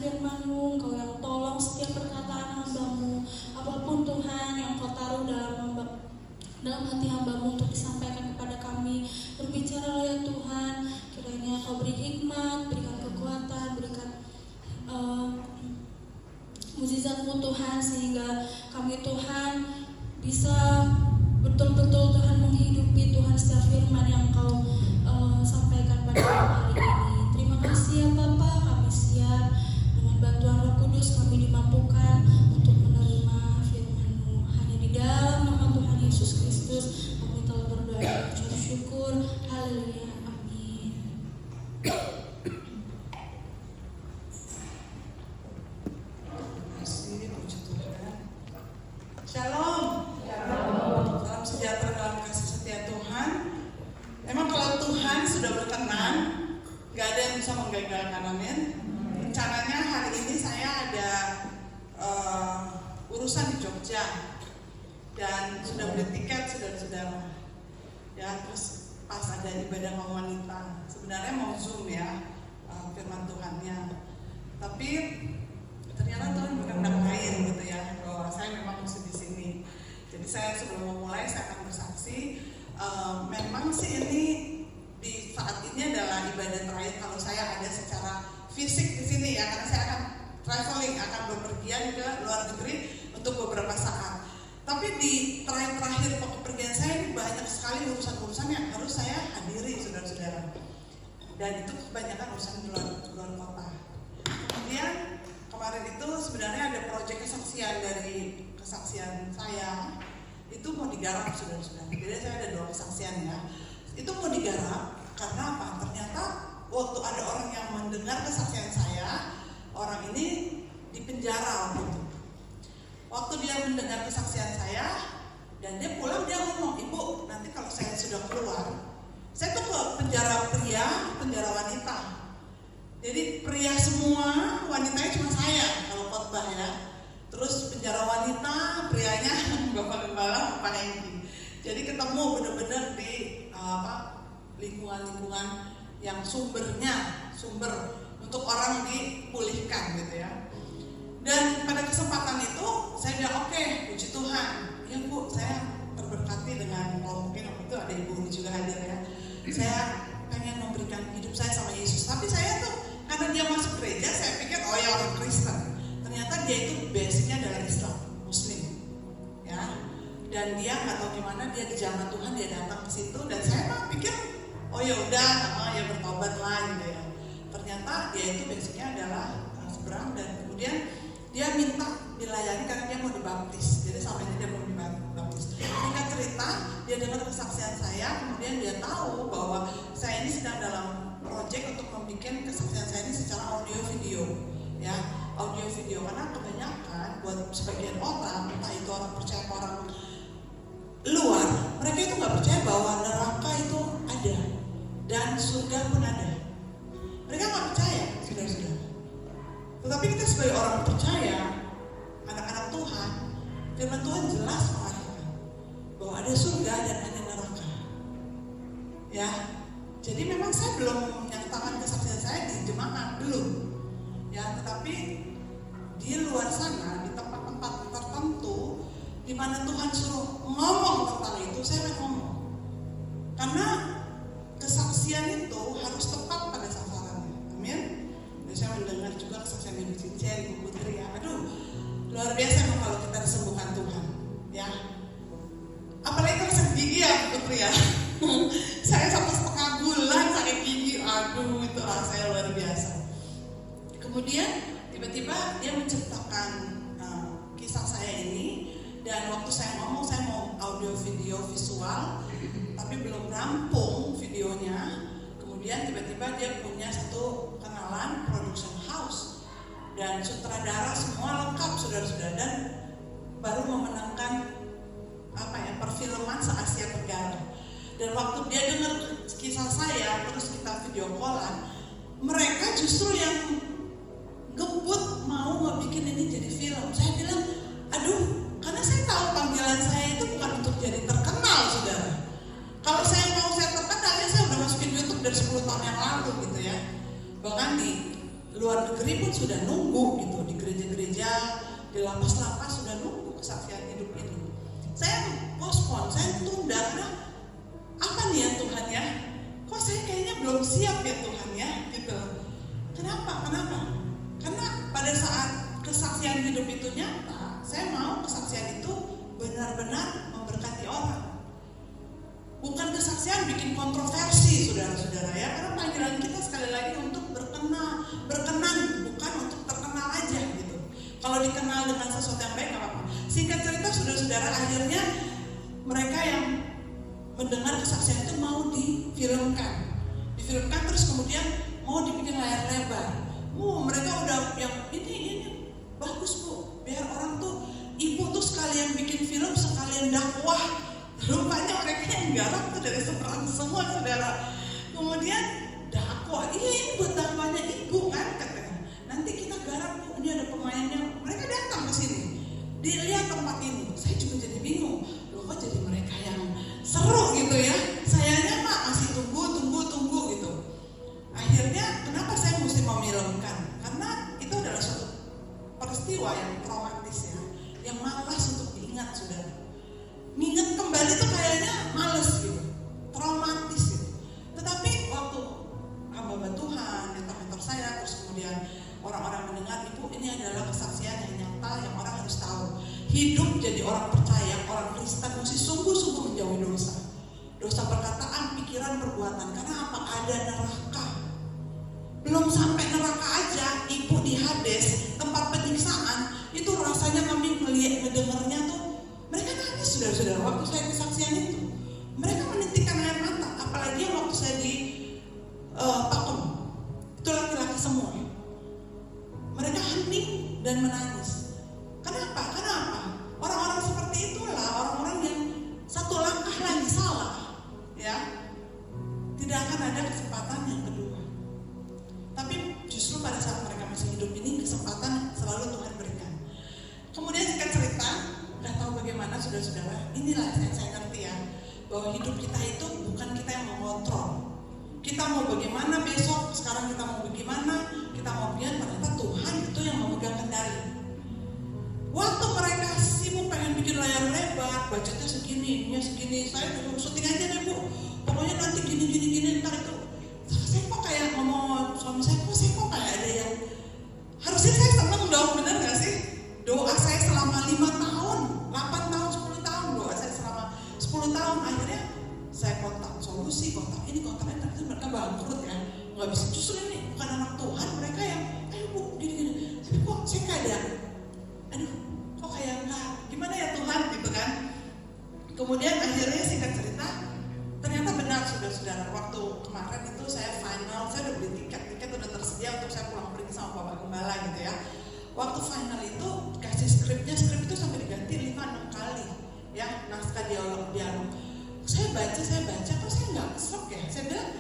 firman-Mu, Engkau yang tolong setiap perkataan hamba-Mu. Apapun Tuhan yang Kau taruh dalam hati hamba-Mu untuk disampaikan kepada kami, berbicaralah ya Tuhan. Kiranya Kau beri hikmat, berikan kekuatan, berikan mukjizat-Mu Tuhan, sehingga kami Tuhan bisa betul-betul Tuhan menghidupi Tuhan setiap firman yang Kau sampaikan pada hari ini. Terima kasih ya Bapa, kami siap dengan bantuan Roh Kudus, kami dimampukan untuk menerima firman-Mu. Hanya di dalam nama Tuhan Yesus Kristus kami telah berdoa dan ucap syukur. Haleluya, amin. Shalom. Salam sejahtera dalam kasih setia Tuhan. Memang kalau Tuhan sudah berkenan, gak ada yang bisa menggagalkan, amin. Rencananya hari ini saya ada urusan di Jogja dan sudah beli tiket saudara-saudara. Ya, terus pas ada ibadah kaum wanita, sebenarnya mau Zoom ya, firman Tuhannya. Tapi ternyata Tuhan berkenan lain gitu ya, bahwa saya memang mesti di sini. Jadi saya sebelum memulai saya akan bersaksi. Memang sih ini di saat ini adalah ibadah terakhir kalau saya ada secara fisik di sini ya, karena saya akan traveling, akan bepergian ke luar negeri untuk beberapa saat. Tapi di terakhir kepergian saya ini banyak sekali urusan-urusan yang harus saya hadiri, saudara-saudara. Dan itu kebanyakan urusan di luar kota. Kemudian kemarin itu sebenarnya ada proyek kesaksian dari kesaksian saya. Itu mau digarap, saudara-saudara. Jadi saya ada 2 kesaksian ya. Itu mau digarap karena apa? Ternyata waktu ada orang yang mendengar kesaksian saya, orang ini dipenjara waktu itu. Waktu dia mendengar kesaksian saya dan dia pulang, dia ngomong, "Ibu, nanti kalau saya sudah keluar, saya tuh ke penjara pria, penjara wanita. Jadi pria semua, wanitanya cuma saya kalau khotbah ya. Terus penjara wanita, prianya Bapak Gembala, Pak Hengki. Jadi ketemu benar-benar di lingkungan-lingkungan yang sumber untuk orang dipulihkan gitu ya. Dan pada kesempatan itu saya bilang, oke, puji Tuhan, ya Bu, saya terberkati dengan, kalau mungkin waktu itu ada Ibu juga hadir ya. Saya pengen memberikan hidup saya sama Yesus. Tapi saya tuh karena dia masuk gereja, saya pikir oh ya orang Kristen. Ternyata dia itu basicnya adalah Islam, Muslim, ya. Dan dia nggak tahu gimana dia dijamah Tuhan, dia datang ke situ dan saya mah pikir oh ya udah, ya bertobat lah gitu ya. Ternyata dia itu basicnya adalah seberang dan kemudian dia minta dilayani karena dia mau dibaptis. Jadi selama ini dia mau dibaptis. Singkat cerita, dia dengar kesaksian saya, kemudian dia tahu bahwa saya ini sedang dalam proyek untuk membuat kesaksian saya ini secara audio video, ya, audio video. Karena kebanyakan buat sebagian orang, entah itu orang percaya atau orang luar, mereka itu nggak percaya bahwa neraka itu ada dan surga pun ada. Mereka nggak percaya, saudara-saudara. Tetapi kita sebagai orang percaya, anak-anak Tuhan, firman Tuhan jelas mengatakan bahwa ada surga dan ada neraka. Ya, jadi memang saya belum menyatakan kesaksian saya di jemaat, belum. Ya, tetapi di luar sana, di tempat-tempat tertentu, di mana Tuhan suruh ngomong tentang itu, saya akan ngomong. Karena kesaksian itu harus tepat pada sasarannya. Amin. Saya mendengar juga kesaksian Ibu Cincin, Ibu Putri ya. Aduh, luar biasa emang kalau kita disembuhkan Tuhan, ya. Apalagi kalau sakit gigi ya, Ibu Putri ya. Saya 1,5 bulan sakit gigi, aduh itu rasanya luar biasa. Kemudian tiba-tiba dia menceritakan kisah saya ini dan waktu saya ngomong saya mau audio, video, visual, tapi belum rampung videonya. Kemudian tiba-tiba dia punya satu kenalan production house dan sutradara semua lengkap saudara-saudara dan baru memenangkan perfilman se-Asia Tenggara. Dan waktu dia dengar kisah saya terus kita video callan, mereka justru yang ngebut mau ngebikin ini jadi film. Saya bilang, aduh, karena saya tahu panggilan saya itu bukan untuk jadi terkenal, saudara. Kalau saya mau saya terkenal, ya saya udah masukin YouTube dari 10 tahun yang lalu gitu ya. Bahkan di luar negeri pun pun sudah nunggu gitu, di gereja-gereja, di lapas-lapas sudah nunggu kesaksian hidup ini. Saya postpone, saya tunda karena apa nih ya Tuhan ya? Kok saya kayaknya belum siap ya Tuhan ya gitu. Kenapa? Karena pada saat kesaksian hidup itu nyata, saya mau kesaksian itu benar-benar memberkati orang. Bukan kesaksian bikin kontroversi saudara-saudara ya, karena panggilan kita sekali lagi untuk berkenan, bukan untuk terkenal aja gitu. Kalau dikenal dengan sesuatu yang baik gak apa-apa. Singkat cerita saudara-saudara, akhirnya mereka yang mendengar kesaksian itu mau difilmkan terus kemudian mau dibikin layar lebar. Mereka udah yang ini bagus Bu, biar orang tuh ibu tuh sekalian bikin film sekalian dakwah. Rupanya mereka yang garap tuh dari seberang semua saudara. Kemudian dakwah, ini buat dakwahnya ibu kan katanya. Nanti kita garap Bu, ini ada pemainnya. Mereka datang ke sini, dilihat tempat ini. Saya juga jadi bingung, loh kok jadi mereka yang seru gitu ya. Sayanya Pak masih tunggu gitu. Akhirnya kenapa saya mesti memilangkan? Karena itu adalah suatu peristiwa yang traumatis ya, yang malas untuk diingat saudara. Mengingat kembali tuh kayaknya males gitu, traumatis gitu. Tetapi waktu hamba Tuhan, mentor saya, terus kemudian orang-orang mendengar, Ibu ini adalah kesaksian yang nyata yang orang harus tahu. Hidup jadi orang percaya, orang Kristen mesti sungguh-sungguh menjauhi dosa perkataan, pikiran, perbuatan. Karena apa? Ada neraka. Belum sampai neraka aja, Ibu di Hades, tempat penyiksaan, itu rasanya kami ngedengarnya tuh, mereka nangis saudara-saudara waktu saya kesaksian itu. Mereka menitikkan air mata, apalagi yang waktu saya di Pakem, itu laki-laki semua. Mereka hening dan menangis. Kenapa? Orang-orang seperti itulah orang-orang yang satu langkah lagi salah, ya, tidak akan ada kesempatan yang kedua. Tapi justru pada saat mereka masih hidup ini, kesempatan selalu Tuhan berikan. Kemudian singkat cerita, nggak tahu bagaimana saudara-saudara, inilah yang saya ngerti ya, bahwa hidup kita itu bukan kita yang mengontrol. Kita mau bagaimana besok, sekarang kita mau bagaimana, kita mau biar ternyata Tuhan itu yang memegang kendali. Waktu mereka sibuk pengen bikin layar lebar, budgetnya segini, ininya segini, saya syuting aja deh Bu, pokoknya nanti gini, ntar itu. Saya kok kayak ngomong suami saya kok kayak ada yang, harusnya saya seneng dong, bener gak sih? Doa saya selama 5 tahun, 8 tahun, 10 tahun, doa saya selama 10 tahun, akhirnya saya kontak solusi, kontak ini, ternyata mereka bangkrut ya, nggak bisa. Justru ini bukan anak Tuhan, mereka yang, ayo Bu, gini, tapi kok saya kayak, kok kayak nggak, gimana ya Tuhan gitu kan. Kemudian akhirnya singkat cerita, ternyata benar saudara-saudara, waktu kemarin itu saya final, saya udah beli tiket udah tersedia untuk saya pulang pergi sama Bapak Gembala gitu ya. Waktu final itu kasih skrip itu sampai diganti 5-6 kali ya, naskah dialog. Saya baca, kok saya nggak kesel ya. Saya bilang,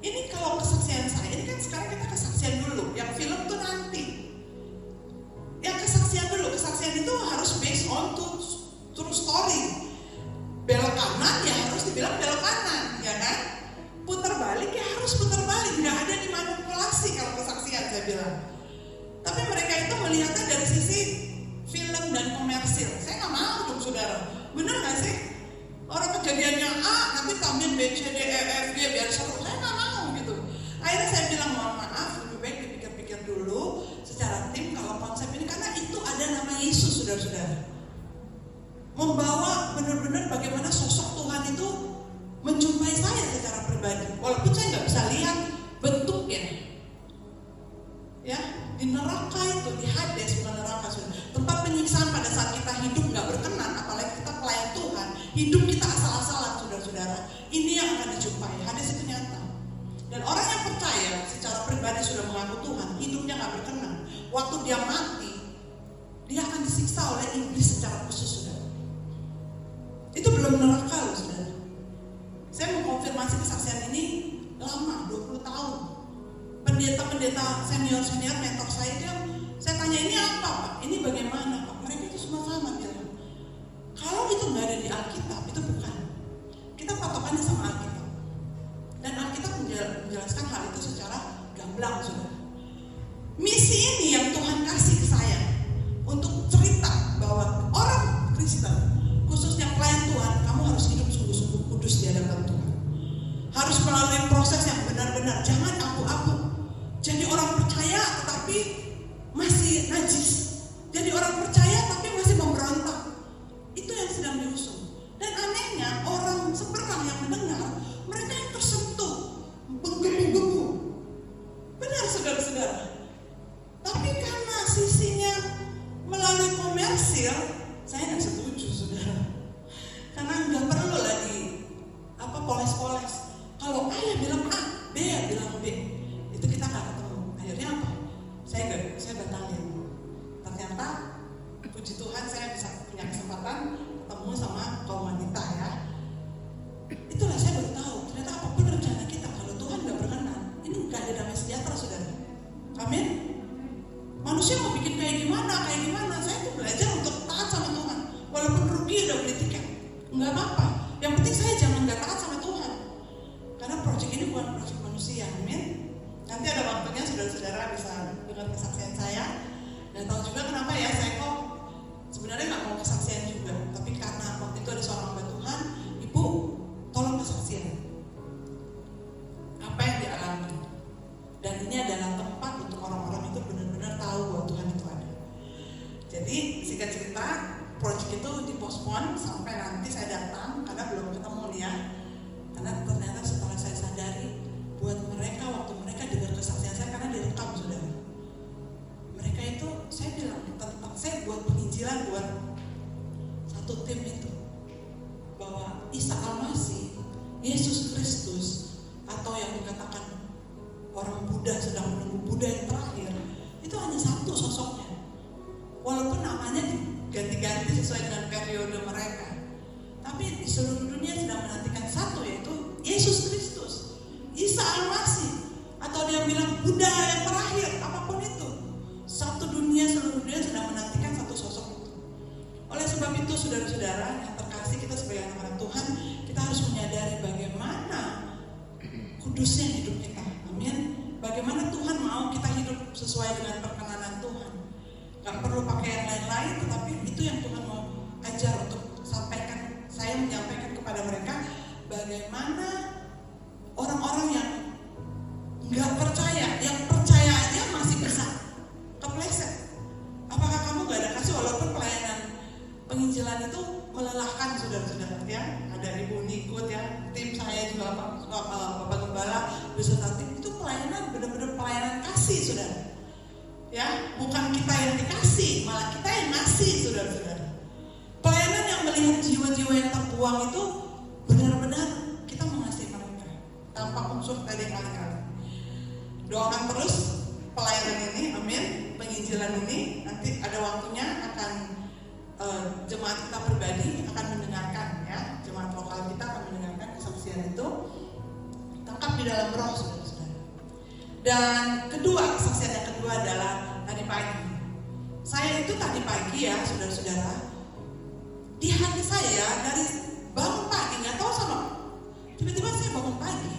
ini kalau kesaksian saya, ini kan sekarang kita kesaksian dulu, yang film tuh nanti. Yang kesaksian itu harus based on true story. Belok kanan ya harus dibilang belok kanan, ya kan? Putar balik ya harus putar balik, nggak ada dimanipulasi kalau kesaksian saya bilang. Tapi mereka itu melihatnya dari sisi film dan komersil. Saya nggak mau dong saudara, bener nggak sih? Orang kejadiannya A, nanti tambahin B, C, D, E, F, G biar seru. Saya nggak mau gitu. Akhirnya saya bilang mohon maaf, lebih baik dipikir-pikir dulu secara tim kalau konsep ini, karena itu ada nama Yesus saudara-saudara. Membawa benar-benar bagaimana sosok Tuhan itu menjumpai saya secara pribadi, walaupun saya nggak bisa lihat bentuknya. Ya, di neraka itu, di Hades, bukan neraka saudara. Tempat penyiksaan pada saat kita hidup nggak berkenan, apalagi kita pelayan Tuhan, hidup kita asal-asalan saudara-saudara. Ini yang akan dijumpai. Hades itu nyata. Dan orang yang percaya secara pribadi sudah mengaku Tuhan, hidupnya nggak berkenan. Waktu dia mati, dia akan disiksa oleh iblis secara khusus saudara. Itu belum neraka loh saudara. Saya mengkonfirmasi kesaksian ini lama, 20 tahun. Pendeta-pendeta senior mentor saya dia, saya tanya ini apa Pak? Ini bagaimana Pak? Mereka itu semua sama bilang. Kalau itu nggak ada di Alkitab, itu bukan. Kita patokannya sama Alkitab. Dan Alkitab menjelaskan hal itu secara gamblang saudara. Misi ini ternyata puji Tuhan saya bisa punya kesempatan ketemu sama kaum wanita ya. Itulah saya baru tahu ternyata apapun rencana kita kalau Tuhan gak berkenan, ini gak ada damai sejahtera saudara. Amin. Manusia mau bikin kayak gimana, saya tuh belajar untuk taat sama Tuhan. Walaupun rugi udah beli tiket, nggak apa-apa. Yang penting saya jangan gak taat sama Tuhan. Karena proyek ini bukan proyek manusia, amin. Nanti ada waktunya saudara-saudara bisa dengar kesaksian saya. Dan tahu juga kenapa ya saya kok sebenarnya nggak mau kesaksian juga. Tapi karena waktu itu ada seorang hamba Tuhan, Ibu tolong kesaksian. Apa yang dialami. Dan ini adalah tempat untuk orang-orang itu benar-benar tahu bahwa Tuhan itu ada. Jadi singkat cerita, proyek itu dipospon sampai nanti saya datang karena belum ketemu ya. Karena ternyata setelah saya sadari buat mereka waktu mereka dengar kesaksian saya karena direkam saudara. Mereka itu saya bilang tentang saya buat penginjilan buat satu tim itu bahwa Isa Al-Masih, Yesus Kristus atau yang dikatakan orang Buddha sedang menunggu Buddha yang terakhir itu hanya satu sosoknya. Walaupun namanya diganti-ganti sesuai dengan periode mereka, tapi di seluruh dunia sedang menantikan satu, yaitu Yesus Kristus, Isa Al-Masih, atau dia bilang Buddha yang terakhir, apapun itu. Satu dunia, seluruh dunia sedang menantikan satu sosok itu. Oleh sebab itu saudara-saudara yang terkasih, kita sebagai anak-anak Tuhan, kita harus menyadari bagaimana kudusnya hidup kita. Amin. Bagaimana Tuhan mau kita hidup sesuai dengan perkenanan Tuhan. Gak perlu pakai yang lain-lain, tetapi itu yang Tuhan mau ajar untuk sampaikan. Saya menyampaikan kepada mereka bagaimana orang-orang yang gak percaya, yang percaya aja masih bisa kepleset. Apakah kamu gak ada kasih walaupun pelayanan penginjilan itu melelahkan saudara-saudara ya? Ada ibu ikut ya, tim saya juga Bapak Gembala beserta tim itu pelayanan benar-benar pelayanan kasih saudara. Ya, bukan kita yang dikasih, malah kita yang ngasih saudara-saudara. Pelayanan yang melihat jiwa-jiwa yang terbuang itu benar-benar kita mengasihi mereka tanpa unsur tadi kali-kali. Doakan terus pelayanan ini, amin. Penginjilan ini nanti ada waktunya akan jemaat kita pribadi akan mendengarkan ya, jemaat lokal kita akan mendengarkan kesaksian itu. Tangkap di dalam roh saudara-saudara. Dan kedua, kesaksian yang kedua adalah tadi pagi. Saya itu tadi pagi ya saudara-saudara, di hati saya dari bangun pagi, gak tahu sama, tiba-tiba saya bangun pagi,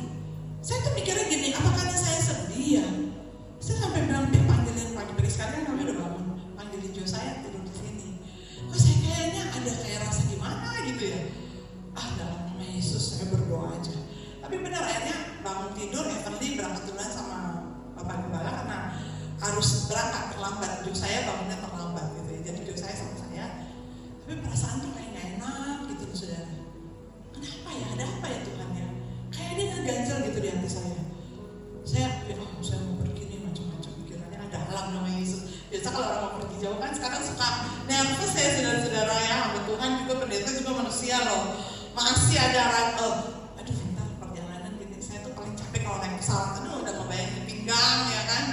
saya tuh mikirnya gini, apa karena saya sedih ya? Saya sampai bilang, panggilin pagi-pagi sekali kan kami udah bangun, panggilin Jo saya tidur di sini. Kok saya kayaknya ada kayak rasa gimana gitu ya? Dalam nama Yesus saya berdoa aja. Tapi benar akhirnya bangun tidur, Heavenly berangkat duluan sama Bapak Gembala karena harus berangkat terlambat. Jo saya bangunnya terlambat gitu ya. Jadi Jo saya sama saya. Tapi perasaan tuh kayak gak enak gitu loh saudara. Kenapa ya? Ada apa ya Tuhan ya? Kayak dia ngeganjel gitu di hati saya. Saya mau pergi nih macam-macam pikirannya. Ada alam nama Yesus. Biasa kalau orang mau pergi jauh kan sekarang suka nervous ya saudara-saudara ya. Sama Tuhan juga pendeta juga manusia loh. Masih ada aduh bentar perjalanan gini. Saya tuh paling capek kalau naik pesawat. Aduh udah ngebayang di pinggang ya kan.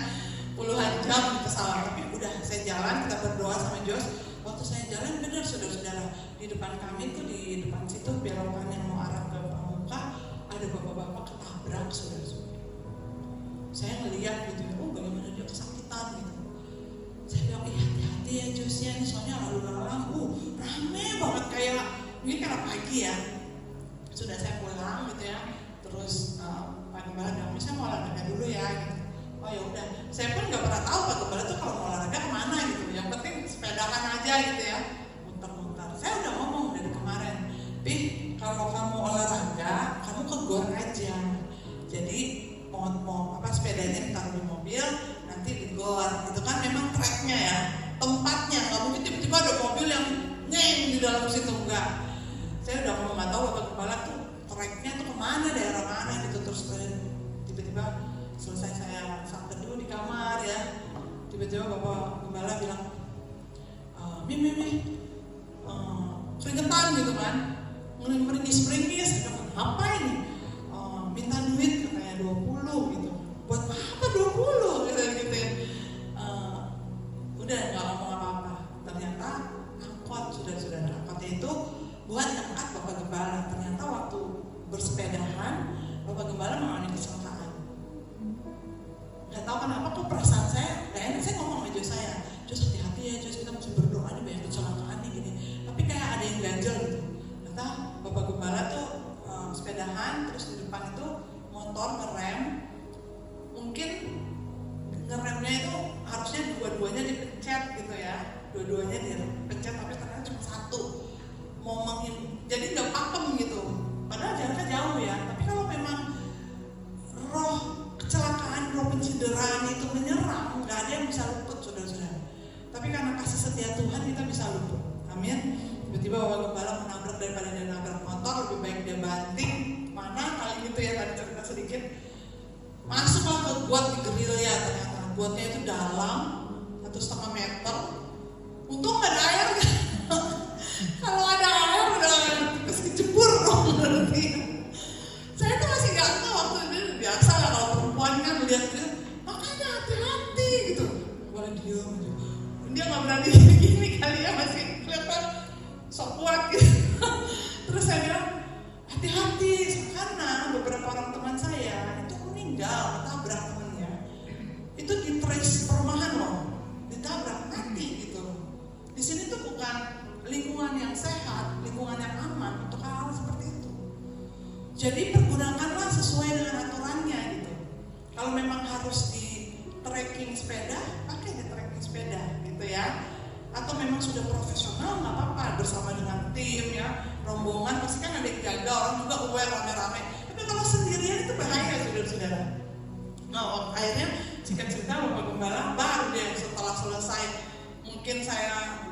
Puluhan jam di pesawat. Tapi udah saya jalan, kita berdoa sama Jos. Waktu saya jalan benar saudara-saudara, di depan kami tuh di depan situ belokan yang mau arah ke Pramuka ada bapak-bapak ketabrak saudara-saudara. Saya ngeliat gitu, bagaimana dia kesakitan gitu. Saya bilang, hati-hati ya Josnya, ini soalnya lalu lalang, rame banget kayak ini karena pagi ya. Sudah saya pulang gitu ya, terus Pak Gembala bilang, saya mau olahraga dulu ya gitu. Oh ya udah, saya pun nggak pernah tahu Pak Gembala tuh kalau mau olahraga kemana gitu. Yang penting sepedahan aja gitu ya, muter-muter. Saya udah ngomong dari kemarin, Pih kalau kamu olahraga, kamu ke gor aja. Jadi mau sepedanya ditaruh di mobil, nanti di gor. Itu kan memang tracknya ya, tempatnya. Nggak mungkin tiba-tiba ada mobil yang nyeng di dalam situ enggak. Saya udah ngomong nggak tahu Bapak Gembala tuh tracknya tuh kemana, daerah mana gitu. Terus tiba-tiba selesai saya sang teduh di kamar ya, tiba-tiba Bapak Gembala bilang, Mimi, keringetan gitu kan, meringis-meringis, apa ini? Minta duit katanya 20 gitu. Buat apa 20 gitu. Udah nggak ngomong apa-apa. itu buat angkat Bapak Gembala. Ternyata waktu bersepedahan Bapak Gembala mengalami kecelakaan. Gak tahu kenapa kok perasaan saya gak enak. Saya ngomong sama Jos saya, Jos hati-hati ya Jos, kita mesti berdoa nih, banyak kecelakaan nih gini. Tapi kayak ada yang ganjel gitu. Ternyata Bapak Gembala tuh sepedahan, terus di depan itu motor ngerem. Mungkin ngeremnya itu harusnya dua-duanya dipencet gitu ya, dua-duanya dipencet, tapi ternyata cuma satu. Jadi nggak pakem gitu. Padahal jaraknya jauh ya. Tapi kalau memang roh kecelakaan, roh pencederaan itu menyerang, nggak ada yang bisa luput, saudara-saudara. Tapi karena kasih setia Tuhan kita bisa luput. Amin. Tiba-tiba Bapak Gembala menabrak, daripada dia nabrak motor, lebih baik dia banting. Mana kali itu ya, tadi cerita sedikit. Masuklah ke got di gerilya, ternyata gotnya itu dalam 1,5 meter. Untung nggak ada air. Kalau ada air udah terus kecebur dong berarti. Saya tuh masih nggak tahu waktu itu, biasa lah kalau perempuan kan lihat dia, makanya hati-hati gitu. Boleh diem aja. Dia nggak berani gini kali ya, masih kelihatan sok kuat gitu. Terus saya bilang hati-hati, karena beberapa orang teman saya itu meninggal ketabrak temannya. Itu di trace perumahan loh, ditabrak mati gitu. Di sini tuh bukan lingkungan yang sehat, lingkungan yang aman untuk hal-hal seperti itu. Jadi pergunakanlah sesuai dengan aturannya gitu. Kalau memang harus di trekking sepeda, pakai di trekking sepeda gitu ya. Atau memang sudah profesional, nggak apa-apa, bersama dengan tim ya, rombongan pasti kan ada yang jaga, orang juga aware rame-rame. Tapi kalau sendirian itu bahaya, saudara-saudara. Nah, akhirnya singkat cerita Bapak Gembala baru dia setelah selesai, mungkin saya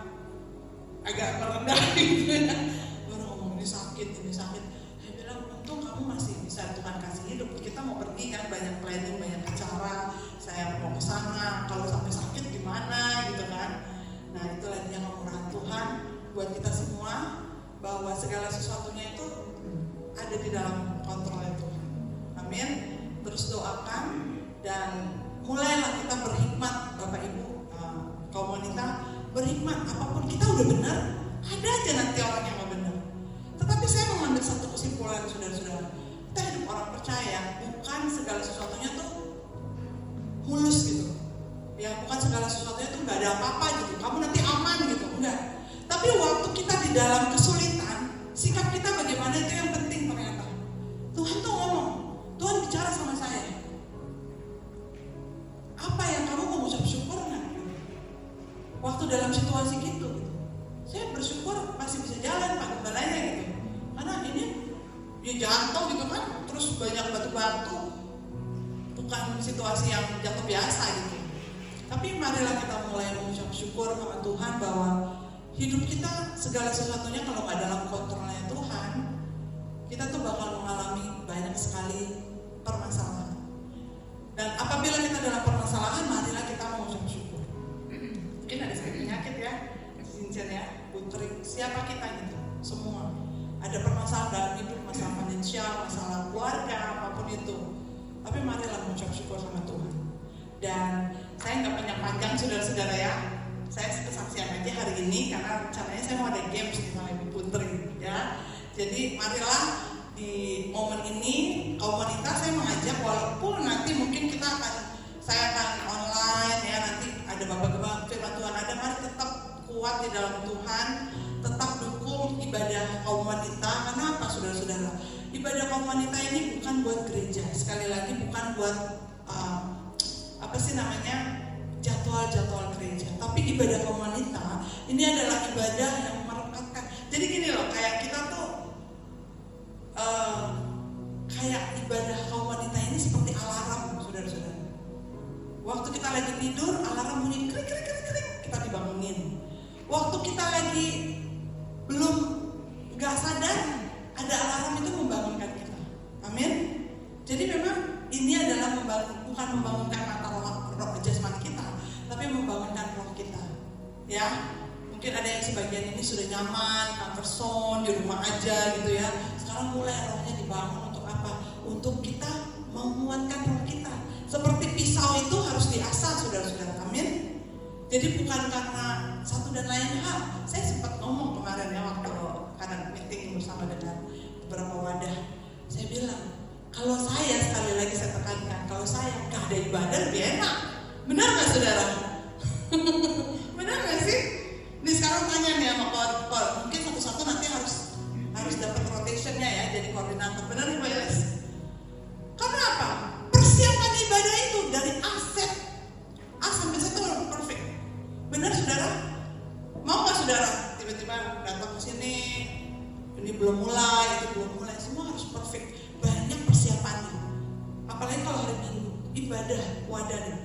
agak merendah gitu ya, baru ngomong ini sakit. Saya bilang untung kamu masih bisa, Tuhan kasih hidup. Kita mau pergi kan, banyak planning, banyak acara, saya mau ke sana, kalau sampai sakit gimana gitu kan. Nah itulah yang kemurahan Tuhan buat kita semua, bahwa segala sesuatunya itu ada di dalam kontrolnya Tuhan. Amin. Terus doakan dan mulailah kita berhikmat, Bapak Ibu, kaum wanita berhikmat. Apapun kita udah benar, ada aja nanti orang yang nggak benar. Tetapi saya mengambil satu kesimpulan, saudara-saudara, kita hidup orang percaya, bukan segala sesuatunya tuh mulus gitu. Ya bukan segala sesuatunya tuh nggak ada apa-apa gitu, kamu nanti aman gitu, enggak. Tapi waktu kita di dalam kesulitan, sikap kita bagaimana itu yang penting ternyata. Tuhan tuh ngomong, Tuhan bicara sama saya. Apa yang kamu mau ucap syukur nggak? Waktu dalam situasi gitu, saya bersyukur masih bisa jalan Pak Gembalanya gitu. Karena ini dia jatuh gitu kan, terus banyak batu-batu, bukan situasi yang jatuh biasa gitu. Tapi marilah kita mulai mengucap syukur sama Tuhan bahwa hidup kita segala sesuatunya kalau nggak dalam kontrolnya Tuhan, kita tuh bakal mengalami banyak sekali permasalahan. Dan apabila kita dalam permasalahan, marilah kita mengucap syukur. Mungkin ada sedikit penyakit ya, cincin ya, putri, siapa kita gitu, semua. Ada permasalahan dalam hidup, masalah finansial, masalah keluarga, apapun itu. Tapi marilah mengucap syukur sama Tuhan. Dan saya nggak panjang-panjang, saudara-saudara ya. Saya kesaksian aja hari ini karena rencananya saya mau ada games sama Ibu Putri ya. Jadi marilah di momen ini kaum wanita saya mengajak, walaupun nanti mungkin saya akan online ya, nanti ada Bapak Gembala firman Tuhan ada, mari tetap kuat di dalam Tuhan, tetap dukung ibadah kaum wanita. Karena apa, saudara-saudara? Ibadah kaum wanita ini bukan buat gereja, sekali lagi bukan buat jadwal gereja, tapi ibadah kaum wanita ini adalah ibadah yang merekatkan. Jadi gini loh, kayak kita tuh kayak ibadah kaum wanita ini seperti alarm, saudara-saudara. Waktu kita lagi tidur, alarm bunyi krik krik krik krik, kita dibangunin. Waktu kita lagi belum nggak sadar, ada alarm itu membangunkan kita. Amin. Jadi memang ini adalah bukan membangunkan mata roh jasmani kita, tapi membangunkan roh kita. Ya, mungkin ada yang sebagian ini sudah nyaman, comfort zone, di rumah aja gitu ya. Sekarang mulai rohnya dibangun untuk apa? Untuk kita menguatkan roh kita. Seperti pisau itu harus diasah, saudara-saudara. Amin. Jadi bukan karena satu dan lain hal. Saya sempat ngomong kemarin ya waktu bersama dengan beberapa wadah. Saya bilang, kalau saya, sekali lagi saya tekankan, kalau saya nggak ada ibadah lebih enak. Benar nggak saudara? Benar nggak sih? Ini sekarang tanya nih sama koordinator, mungkin satu-satu nanti harus dapat rotationnya ya, jadi koordinator. Benar nih Mbak Yelis? Karena apa? Persiapan ibadah itu dari A sampai Z itu harus perfect. Benar saudara? Mau nggak saudara? Tiba-tiba datang ke sini, ini belum mulai, itu belum mulai, semua harus perfect. Banyak persiapannya. Apalagi kalau hari Minggu, ibadah wadah nih.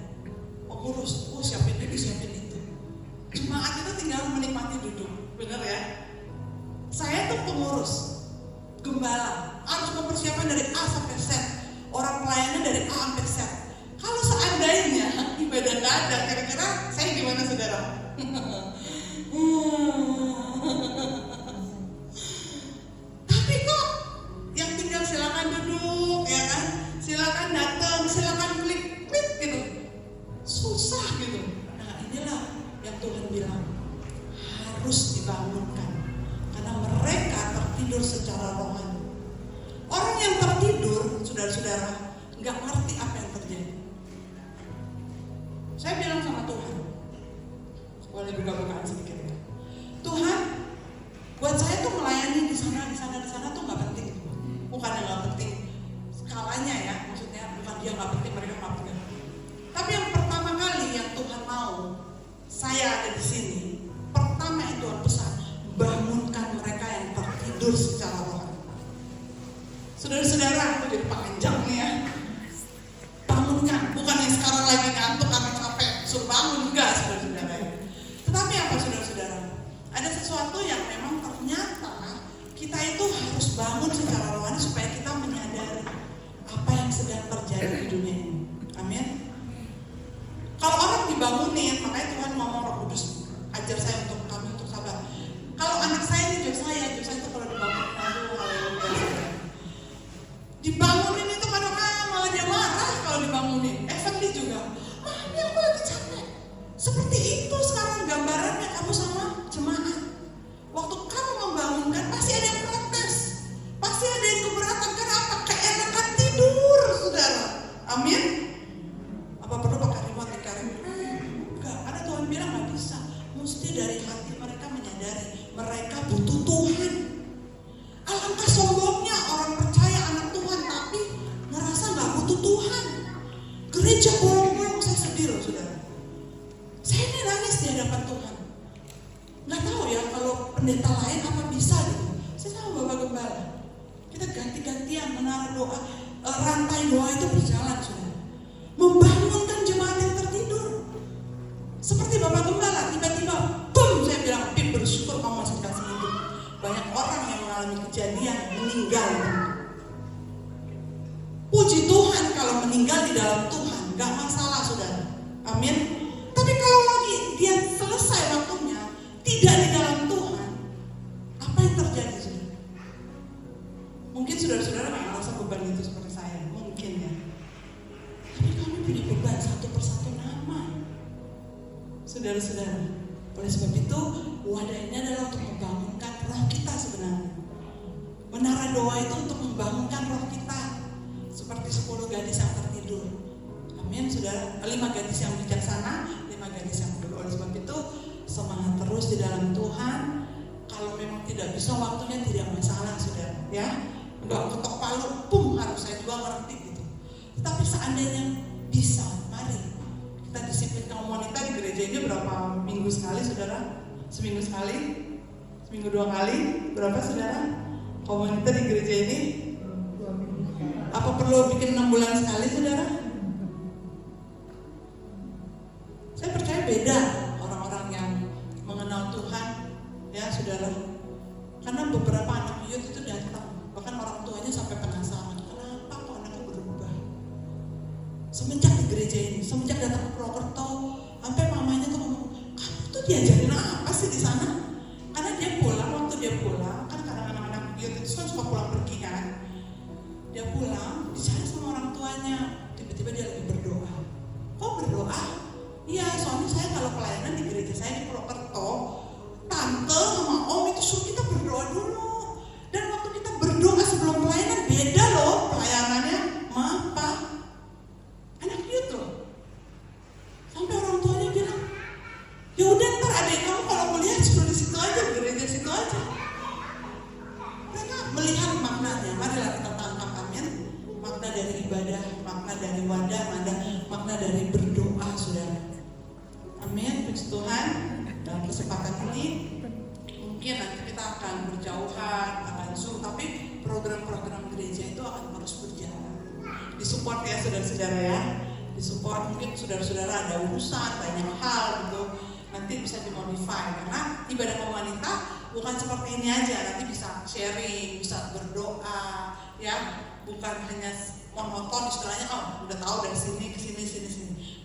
Pengurus, siapin ini, siapin itu. Jemaat itu tinggal menikmati duduk, benar ya? Saya tuh pengurus, gembala, harus mempersiapkan dari A sampai Z. Orang pelayannya dari A sampai Z. Kalau seandainya ibadah nggak ada, kira-kira saya gimana saudara? Tapi kok yang tinggal silakan duduk, ya kan? Silakan datang, silakan klik gitu. Susah gitu. Nah inilah yang Tuhan bilang harus dibangunkan, karena mereka tertidur secara rohani. Orang yang tertidur, saudara-saudara, nggak ngerti apa yang terjadi. Saya bilang sama Tuhan, boleh buka-bukaan sedikit ya. Tuhan, buat saya tuh melayani di sana tuh nggak penting. Bukan yang nggak penting skalanya ya, maksudnya bukan dia nggak penting, mereka nggak penting. Tapi yang pertama kali yang Tuhan mau saya ada di sini, pertama yang Tuhan pesan, bangunkan mereka yang tertidur secara rohani. Saudara-saudara, aku jadi panjang nih ya. Bangunkan, bukan yang sekarang lagi ngantuk karena capek, suruh bangun, enggak saudara-saudara. Tetapi apa saudara-saudara? Ada sesuatu yang memang ternyata kita itu harus bangun secara rohani supaya kita menyadari apa yang sedang terjadi di dunia ini. Amin. Kalau orang dibangunin, makanya Tuhan ngomong Roh Kudus, ajar saya untuk sabar. Kalau anak saya ini Job saya itu kalau dibangun, aduh haleluya. Dibangunin itu kadang-kadang malah dia marah kalau dibangunin. Evanly juga, mami aku lagi capek. Seperti itu sekarang gambarannya kamu sama jemaat. Waktu kamu membangunkan pasti ada yang protes, pasti ada yang keberatan. Karena apa? Keenakan tidur, saudara. Amin. Apa perlu pakai remote dikarim? Enggak, karena Tuhan bilang nggak bisa. Mesti dari hati mereka menyadari mereka butuh Tuhan. Alangkah sombongnya orang percaya anak Tuhan tapi ngerasa nggak butuh Tuhan. Gereja bolong-bolong, saya sedih loh saudara. Saya ini nangis di hadapan Tuhan. Nggak tahu ya kalau pendeta lain apa bisa gitu. Saya sama Bapak Gembala, kita ganti-gantian menara doa, rantai doa itu berjalan saudara. Membangunkan jemaat yang tertidur. Seperti Bapak Gembala, tiba-tiba, boom, saya bilang, Pip bersyukur kamu masih dikasih hidup. Banyak orang yang mengalami kejadian meninggal. Puji Tuhan kalau meninggal di dalam Tuhan, gak masalah saudara. Amin. Tapi kalau lagi dia selesai waktunya, tidak di dalam Tuhan, apa yang terjadi saudara? Mungkin saudara-saudara gak merasa beban itu seperti saya, mungkin ya. Tapi kami punya beban satu persatu nama. Saudara-saudara, oleh sebab itu wadah ini adalah untuk membangunkan roh kita sebenarnya. Menara doa itu untuk membangunkan roh kita. Seperti 10 gadis yang tertidur. Amin saudara. 5 gadis yang bijaksana, 5 gadis yang bodoh. Oleh sebab itu semangat terus di dalam Tuhan. Kalau memang tidak bisa waktunya tidak masalah saudara ya. Enggak ketok palu, pum harus saya juga ngerti gitu. Tapi seandainya bisa, mari kita disiplinkan wanita di gereja ini berapa minggu sekali saudara? Seminggu sekali? Seminggu 2 kali? Berapa saudara? Komunitas di gereja ini? Apa perlu bikin 6 bulan sekali saudara? Saya percaya beda orang-orang yang mengenal Tuhan ya saudara. Karena beberapa anak youth itu datang, bahkan orang tuanya sampai penasaran, kenapa kok anaknya berubah? Semenjak di gereja ini, semenjak datang ke Purwokerto, sampai mamanya tuh ngomong, kamu tuh diajarin apa sih di sana? Karena dia pulang, waktu dia pulang, kan kadang anak-anak youth itu kan suka pulang pergi kan. Dia pulang, dicari sama orang tuanya, tiba-tiba dia lagi berdoa. Kok berdoa? Iya, soalnya saya kalau pelayanan di gereja saya di Purwokerto, tante sama om itu suruh kita berdoa dulu. Dan waktu puji Tuhan, dalam kesempatan ini mungkin nanti kita akan berjauhan, akan Zoom, tapi program-program gereja itu akan terus berjalan. Disupport ya saudara-saudara ya, disupport. Mungkin saudara-saudara ada urusan, banyak hal gitu, nanti bisa dimodify, karena ibadah kaum wanita bukan seperti ini aja, nanti bisa sharing, bisa berdoa ya, bukan hanya monoton istilahnya, oh udah tahu dari sini ke sini,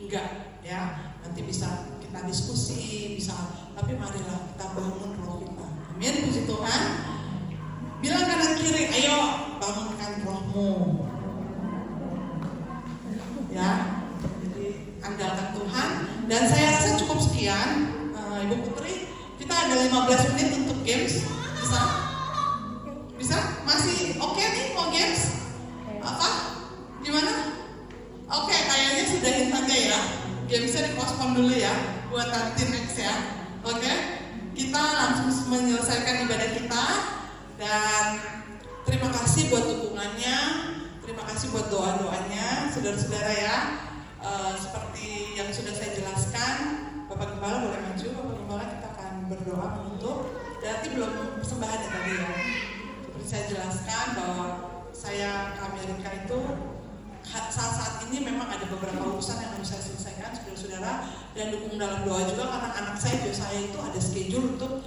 enggak ya, nanti bisa kita diskusi, bisa, tapi marilah kita bangun roh kita. Amin, puji Tuhan. Bilang kanan kiri, ayo bangunkan rohmu ya, jadi andalkan Tuhan. Dan saya rasa cukup sekian. Ibu Putri, kita ada 15 menit untuk games, bisa? Bisa? Masih oke nih mau games? Apa? Gimana? Oke, kayaknya sudah intannya ya. Gamesnya dipospon dulu ya, buat nanti next ya. Oke, kita langsung menyelesaikan ibadah kita. Dan terima kasih buat dukungannya, terima kasih buat doa-doanya, saudara-saudara ya. Seperti yang sudah saya jelaskan, Bapak Gembala boleh maju. Bapak Gembala, kita akan berdoa menutup. Berarti belum persembahan ya tadi ya. Seperti saya jelaskan bahwa saya ke Amerika itu saat ini memang ada beberapa urusan yang harus saya selesaikan, saudara-saudara, dan dukung dalam doa juga karena anak saya itu ada schedule untuk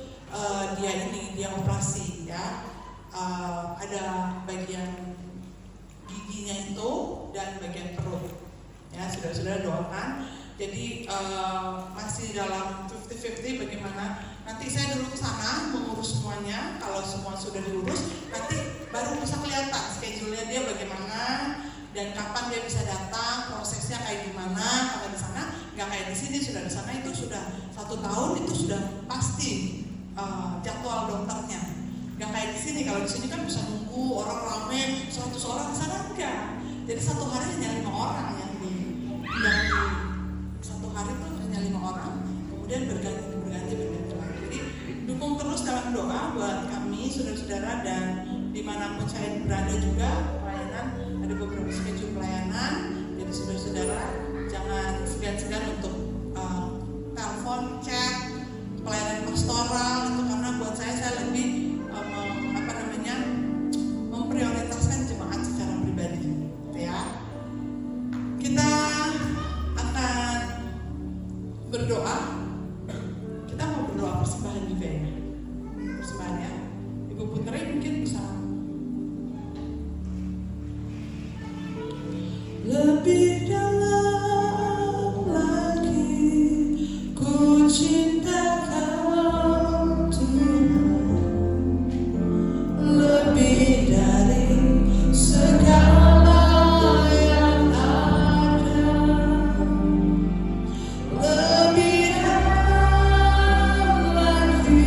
dia operasi ya. Ada bagian giginya itu dan bagian perut ya, saudara-saudara doakan. Jadi masih dalam 50-50 bagaimana nanti saya dulu ke sana mengurus semuanya. Kalau semua sudah diurus, nanti baru bisa kelihatan schedule-nya dia bagaimana dan kapan dia bisa datang, prosesnya kayak gimana. Kalau di sana nggak kayak di sini, sudah di sana itu sudah 1 tahun itu sudah pasti jadwal dokternya. Nggak kayak di sini. Kalau di sini kan bisa nunggu orang rame 100 orang, di sana enggak. Jadi 1 hari hanya 5 orang yang di 1 hari itu hanya 5 orang, kemudian berganti lagi. Jadi dukung terus dalam doa buat kami saudara-saudara, dan dimanapun saya berada juga pelayanan, ada beberapa schedule pelayanan. Jadi saudara-saudara jangan segan-segan untuk telepon, chat, pelayanan pastoral itu, karena buat saya lebih memprioritaskan jemaat secara pribadi ya. Kita akan berdoa. Kita mau berdoa persembahan juga ya. Persembahan ya. Ibu Putri mungkin bisa. Lebih dalam lagi ku cinta Kau Tuhan, lebih dari segala yang ada, lebih dalam lagi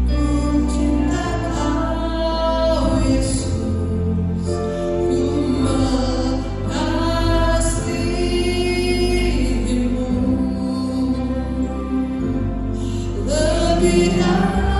ku cinta Kau Yesus, ku mengasihimu, lebih dalam